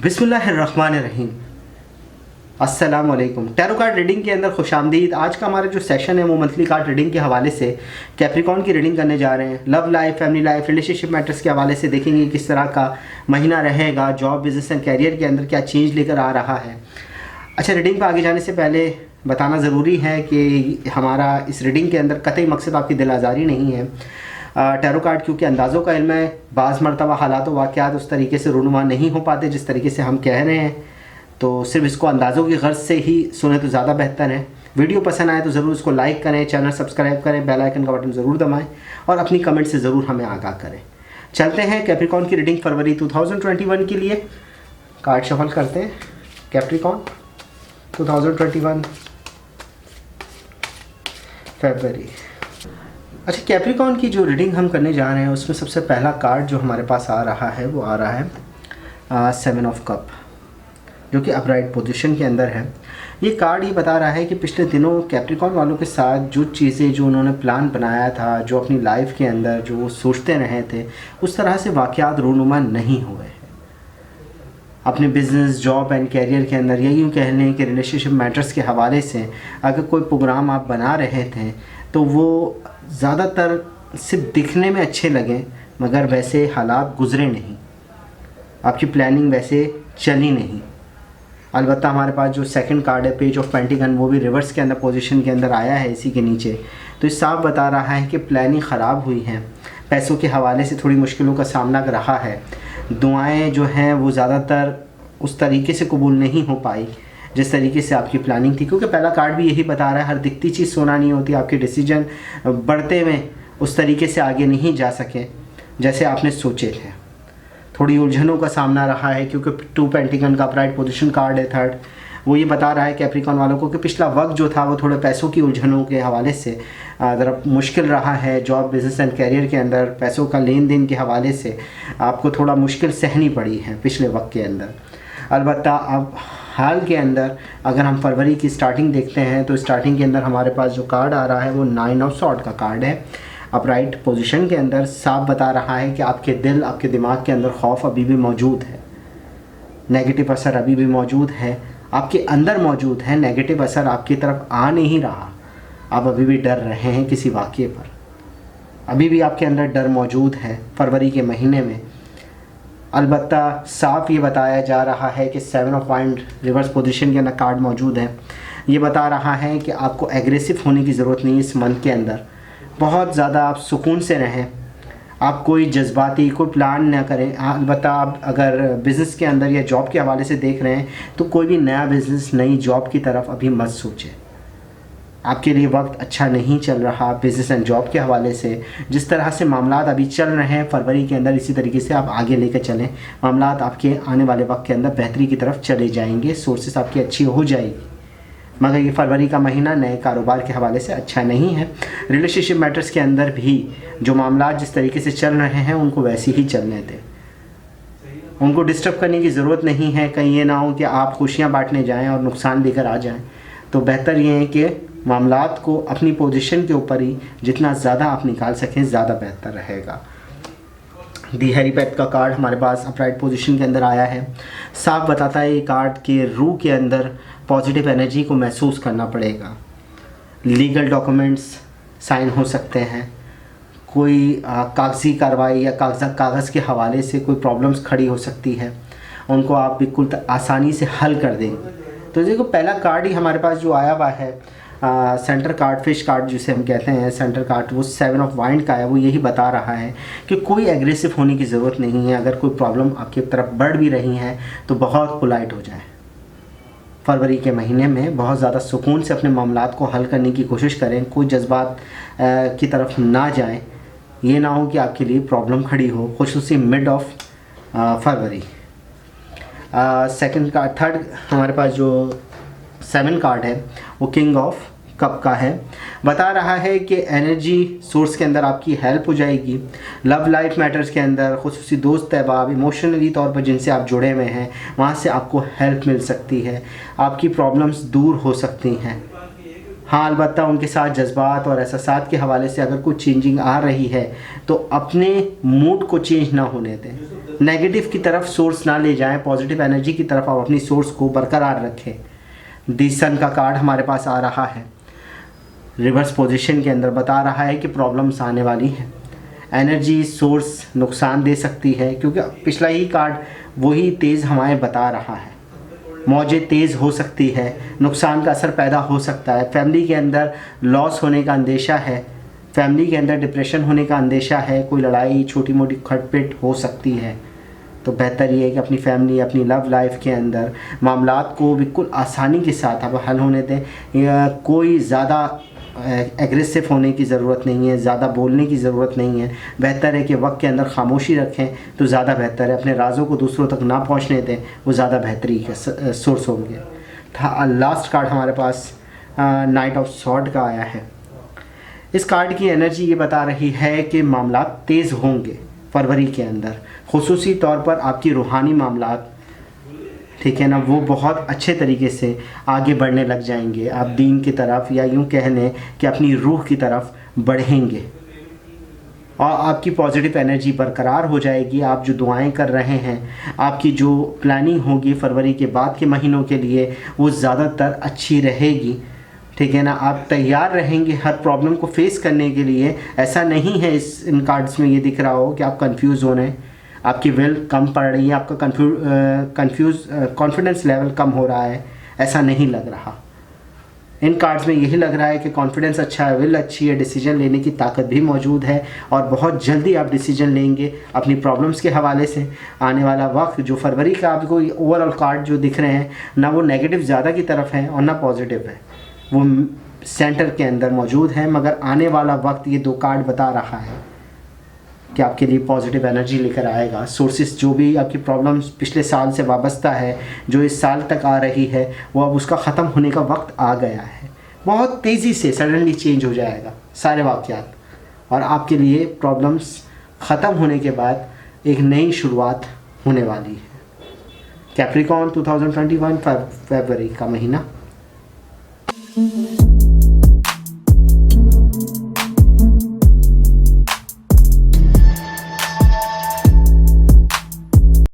बिस्मिल्लाहिर्रहमानिर्रहीम। अस्सलाम वालेकुम। टैरो कार्ड रीडिंग के अंदर खुशामदीद। आज का हमारा जो सेशन है वो मंथली कार्ड रीडिंग के हवाले से कैप्रिकॉर्न की रीडिंग करने जा रहे हैं। Love life, family life, relationship matters के हवाले से देखेंगे किस तरह का महीना रहेगा, जॉब, बिजनेस एंड कैरियर के अंदर क्या चेंज लेकर आ रहा है। अच्छा, रीडिंग पर आगे जाने से पहले बताना ज़रूरी है कि हमारा इस रीडिंग के अंदर कतई मकसद आपकी दिल आज़ारी नहीं है। टैरो कार्ड क्योंकि अंदाज़ों का इल्म है, बाज़ मरतबा हालात व वाक़यात उस तरीके से रूनुमा नहीं हो पाते जिस तरीके से हम कह रहे हैं, तो सिर्फ इसको अंदाज़ों की गर्ज से ही सुने तो ज़्यादा बेहतर है। वीडियो पसंद आए तो ज़रूर इसको लाइक करें, चैनल सब्सक्राइब करें, बेल आइकन का बटन ज़रूर दबाएं और अपनी कमेंट से ज़रूर हमें आगाह करें। चलते हैं कैप्रिकॉर्न की रीडिंग फरवरी 2021 के लिए। कार्ड शफल करते हैं। कैप्रिकॉर्न 2021 फरवरी। अच्छा, कैप्रिकॉर्न की जो रीडिंग हम करने जा रहे हैं उसमें सबसे पहला कार्ड जो हमारे पास आ रहा है वो आ रहा है 7 ऑफ कप, जो कि अपराइट पोजीशन के अंदर है। ये कार्ड ये बता रहा है कि पिछले दिनों कैप्रिकॉर्न वालों के साथ जो चीज़ें, जो उन्होंने प्लान बनाया था, जो अपनी लाइफ के अंदर जो वो सोचते रहे थे, उस तरह से वाक़यात रूनुमा नहीं हुए हैं। अपने बिज़नेस, जॉब एंड कैरियर के अंदर, या यूँ कह लें कि रिलेशनशिप मैटर्स के हवाले से अगर कोई प्रोग्राम आप बना रहे थे तो वो ज़्यादातर सिर्फ दिखने में अच्छे लगें, मगर वैसे हालात गुज़रे नहीं, आपकी प्लानिंग वैसे चली नहीं। अलबत्ता हमारे पास जो सेकंड कार्ड है, पेज ऑफ पेंटिकन, वो भी रिवर्स के अंदर पोजीशन के अंदर आया है इसी के नीचे। तो ये साफ बता रहा है कि प्लानिंग ख़राब हुई है, पैसों के हवाले से थोड़ी मुश्किलों का सामना कर रहा है, दुआएं जो हैं वो ज़्यादातर उस तरीके से कबूल नहीं हो पाई जिस तरीके से आपकी प्लानिंग थी। क्योंकि पहला कार्ड भी यही बता रहा है, हर दिखती चीज़ सोना नहीं होती। आपके डिसीजन बढ़ते में उस तरीके से आगे नहीं जा सके जैसे आपने सोचे थे। थोड़ी उलझनों का सामना रहा है, क्योंकि 2 पेंटिकन का अपराइट पोजीशन कार्ड है थर्ड। वो ये बता रहा है कैप्रिकॉर्न वालों को कि पिछला वक्त जो था वो थोड़े पैसों की उलझनों के हवाले से ज़रा मुश्किल रहा है। जॉब, बिज़नेस एंड कैरियर के अंदर पैसों का लेन देन के हवाले से आपको थोड़ा मुश्किल सहनी पड़ी है पिछले वक्त के अंदर। अलबत्ता अब हाल के अंदर अगर हम फरवरी की स्टार्टिंग देखते हैं तो स्टार्टिंग के अंदर हमारे पास जो कार्ड आ रहा है वो 9 ऑफ सॉर्ड का कार्ड है। अपराइट पोजीशन के अंदर साफ बता रहा है कि आपके दिल, आपके दिमाग के अंदर खौफ अभी भी मौजूद है, नेगेटिव असर अभी भी मौजूद है, आपके अंदर मौजूद है। नेगेटिव असर आपकी तरफ आ नहीं रहा, आप अभी भी डर रहे हैं किसी वाक़ये पर, अभी भी आपके अंदर डर मौजूद है फरवरी के महीने में। अलबत्ता साफ ये बताया जा रहा है कि 7 ऑफ वाइंड रिवर्स पोजीशन के अंदर कार्ड मौजूद है। ये बता रहा है कि आपको एग्रेसिव होने की ज़रूरत नहीं है इस मंथ के अंदर। बहुत ज़्यादा आप सुकून से रहें, आप कोई जज्बाती कोई प्लान ना करें। अलबत्ता आप अगर बिज़नेस के अंदर या जॉब के हवाले से देख रहे हैं तो कोई भी नया बिज़नेस, नई जॉब की तरफ अभी मत सोचें। आपके लिए वक्त अच्छा नहीं चल रहा बिज़नेस एंड जॉब के हवाले से। जिस तरह से मामलात अभी चल रहे हैं फरवरी के अंदर, इसी तरीके से आप आगे लेकर चलें। मामलात आपके आने वाले वक्त के अंदर बेहतरी की तरफ चले जाएंगे, सोर्सेस आपकी अच्छी हो जाएगी। मगर ये फरवरी का महीना नए कारोबार के हवाले से अच्छा नहीं है। रिलेशनशिप मैटर्स के अंदर भी जो मामलात जिस तरीके से चल रहे हैं उनको वैसे ही चलने दें, उनको डिस्टर्ब करने की ज़रूरत नहीं है। कहीं ये ना हो कि आप खुशियाँ बांटने जाएं और नुकसान लेकर आ जाएं। तो बेहतर ये है कि मामलात को अपनी पोजीशन के ऊपर ही जितना ज़्यादा आप निकाल सकें ज़्यादा बेहतर रहेगा। दी हेरीपेट का कार्ड हमारे पास अपराइट पोजीशन के अंदर आया है। साफ बताता है ये कार्ड के रूह के अंदर पॉजिटिव एनर्जी को महसूस करना पड़ेगा। लीगल डॉक्यूमेंट्स साइन हो सकते हैं, कोई कागज़ी कार्रवाई या कागज़ के हवाले से कोई प्रॉब्लम्स खड़ी हो सकती है, उनको आप बिल्कुल आसानी से हल कर देंगे। तो देखो, पहला कार्ड ही हमारे पास जो आया हुआ है सेंटर कार्ड, फिश कार्ड जिसे हम कहते हैं, सेंटर कार्ड, वो 7 ऑफ वाइंड का है। वो यही बता रहा है कि कोई एग्रेसिव होने की ज़रूरत नहीं है। अगर कोई प्रॉब्लम आपकी तरफ बढ़ भी रही हैं तो बहुत पोलाइट हो जाए। फरवरी के महीने में बहुत ज़्यादा सुकून से अपने मामलात को हल करने की कोशिश करें, कोई जज्बात की तरफ ना जाएं। ये ना हो कि आपके लिए प्रॉब्लम खड़ी हो, खुसूसी मिड ऑफ फरवरी। सेकंड का थर्ड हमारे पास जो 7 कार्ड है वो किंग ऑफ कप का है। बता रहा है कि एनर्जी सोर्स के अंदर आपकी हेल्प हो जाएगी। लव लाइफ मैटर्स के अंदर खुसूसी दोस्त अहबाब, इमोशनली तौर पर जिनसे आप जुड़े हुए हैं, वहाँ से आपको हेल्प मिल सकती है। आपकी प्रॉब्लम्स दूर हो सकती हैं। हाँ, अलबत्ता उनके साथ जज्बात और एहसासात के हवाले से अगर कुछ चेंजिंग आ रही है तो अपने मूड को चेंज ना होने दें, नेगेटिव की तरफ सोर्स ना ले जाएं, पॉजिटिव एनर्जी की तरफ आप अपनी सोर्स को बरकरार रखें। दी सन का कार्ड हमारे पास आ रहा है, रिवर्स पोजीशन के अंदर बता रहा है कि प्रॉब्लम्स आने वाली हैं, एनर्जी सोर्स नुकसान दे सकती है, क्योंकि पिछला ही कार्ड वही तेज़ हवाएं बता रहा है। मौजें तेज़ हो सकती है, नुकसान का असर पैदा हो सकता है, फैमिली के अंदर लॉस होने का अंदेशा है, फैमिली के अंदर डिप्रेशन होने का अंदेशा है, कोई लड़ाई छोटी मोटी खटपट हो सकती है। तो बेहतर ये है कि अपनी फैमिली, अपनी लव लाइफ के अंदर मामलात को बिल्कुल आसानी के साथ आप हल होने दें। कोई ज़्यादा एग्रेसिव होने की ज़रूरत नहीं है, ज़्यादा बोलने की ज़रूरत नहीं है। बेहतर है कि वक्त के अंदर खामोशी रखें तो ज़्यादा बेहतर है। अपने राज़ों को दूसरों तक ना पहुंचने दें, वो ज़्यादा बेहतरी के सोर्स होंगे। लास्ट कार्ड हमारे पास नाइट ऑफ सॉर्ड का आया है। इस कार्ड की एनर्जी ये बता रही है कि मामला तेज़ होंगे फरवरी के अंदर, खुसूसी तौर पर आपकी रूहानी मामलात, ठीक है ना, वो बहुत अच्छे तरीके से आगे बढ़ने लग जाएंगे। आप दीन की तरफ, या यूँ कह लें कि अपनी रूह की तरफ बढ़ेंगे और आपकी पॉजिटिव एनर्जी बरकरार हो जाएगी। आप जो दुआएं कर रहे हैं, आपकी जो प्लानिंग होगी फरवरी के बाद के महीनों के लिए, वो ज़्यादातर अच्छी रहेगी, ठीक है ना। आप तैयार रहेंगे हर प्रॉब्लम को फेस करने के लिए। ऐसा नहीं है इन कार्ड्स में ये दिख रहा हो कि आप कंफ्यूज हो रहे हैं, आपकी विल कम पड़ रही है, आपका कॉन्फिडेंस लेवल कम हो रहा है, ऐसा नहीं लग रहा। इन कार्ड्स में यही लग रहा है कि कॉन्फिडेंस अच्छा है, विल अच्छी है, डिसीजन लेने की ताकत भी मौजूद है और बहुत जल्दी आप डिसीजन लेंगे अपनी प्रॉब्लम्स के हवाले से। आने वाला वक्त जो फरवरी का आपको ओवरऑल कार्ड जो दिख रहे हैं, ना वो नेगेटिव ज़्यादा की तरफ है और ना पॉजिटिव है, वो सेंटर के अंदर मौजूद है। मगर आने वाला वक्त ये दो कार्ड बता रहा है कि आपके लिए पॉजिटिव एनर्जी लेकर आएगा। सोर्सेस जो भी आपकी प्रॉब्लम्स पिछले साल से वाबस्ता है, जो इस साल तक आ रही है, वो अब उसका ख़त्म होने का वक्त आ गया है। बहुत तेज़ी से सडनली चेंज हो जाएगा सारे वाक़यात और आपके लिए प्रॉब्लम्स ख़त्म होने के बाद एक नई शुरुआत होने वाली है। कैप्रिकॉर्न 2021 फरवरी का महीना।